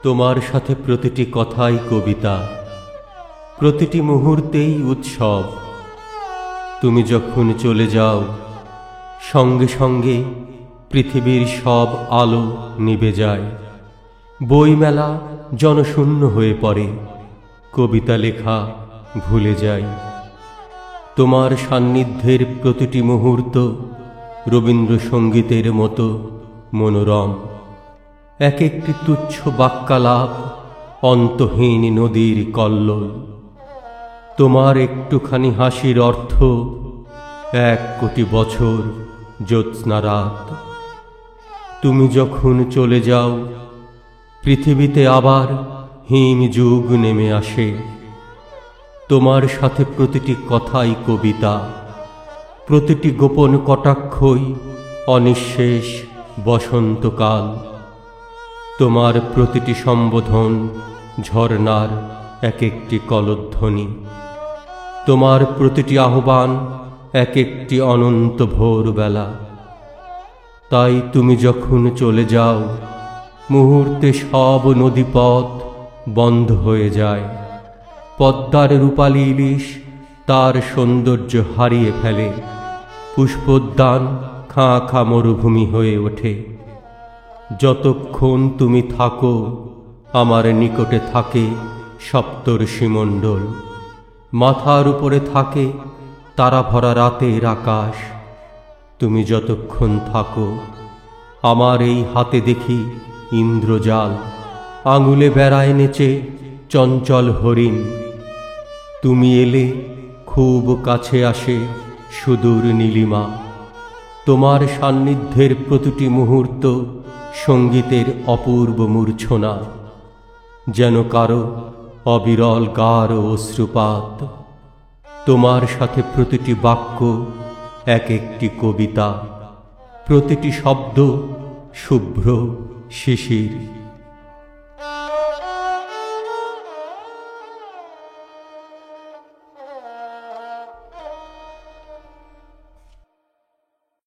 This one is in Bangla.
তোমার সাথে প্রতিটি কথাই কবিতা, প্রতিটি মুহূর্তেই উৎসব। তুমি যখন চলে যাও, সঙ্গে সঙ্গে পৃথিবীর সব আলো নিভে যায়। বইমেলা জনশূন্য হয়ে পড়ে, কবিতা লেখা ভুলে যাই। তোমার সান্নিধ্যের প্রতিটি মুহূর্ত রবীন্দ্রসঙ্গীতের মতো মনোরম। এক একটি তুচ্ছ বাক্যালাপ অন্তহীন নদীর কল্লোল। তোমার একটুখানি হাসির অর্থ 1 কোটি বছর জ্যোৎস্না রাত। তুমি যখন চলে যাও, পৃথিবীতে আবার হিম যুগ নেমে আসে। তোমার সাথে প্রতিটি কথাই কবিতা, প্রতিটি গোপন কটাক্ষই অনিঃশেষ বসন্তকাল। তোমার প্রতিটি সম্বোধন ঝর্ণার এক একটি কলধ্বনি। তোমার প্রতিটি আহ্বান এক একটি অনন্ত ভোরবেলা। তাই তুমি যখন চলে যাও, মুহূর্তে সব নদীপথ বন্ধ হয়ে যায়। পদ্মার রূপালী ইলিশ তার সৌন্দর্য হারিয়ে ফেলে। পুষ্পোদ্যান খাঁ খাঁ মরুভূমি হয়ে ওঠে। যতক্ষণ তুমি থাকো, আমার নিকটে থাকে সপ্তর্ষিমণ্ডল। মাথার উপরে থাকে তারা ভরা রাতের আকাশ। তুমি যতক্ষণ থাকো, আমার এই হাতে দেখি ইন্দ্রজাল। আঙুলে বেড়ায় নেচে চঞ্চল হরিণ। তুমি এলে খুব কাছে আসে সুদূর নীলিমা। তোমার সান্নিধ্যের প্রতিটি মুহূর্ত সঙ্গীতের অপূর্ব মূর্ছনা, যেন কারো অবিরল গাঢ় অশ্রুপাত। তোমার সাথে প্রতিটি বাক্য এক একটি কবিতা, প্রতিটি শব্দ শুভ্র শিশির।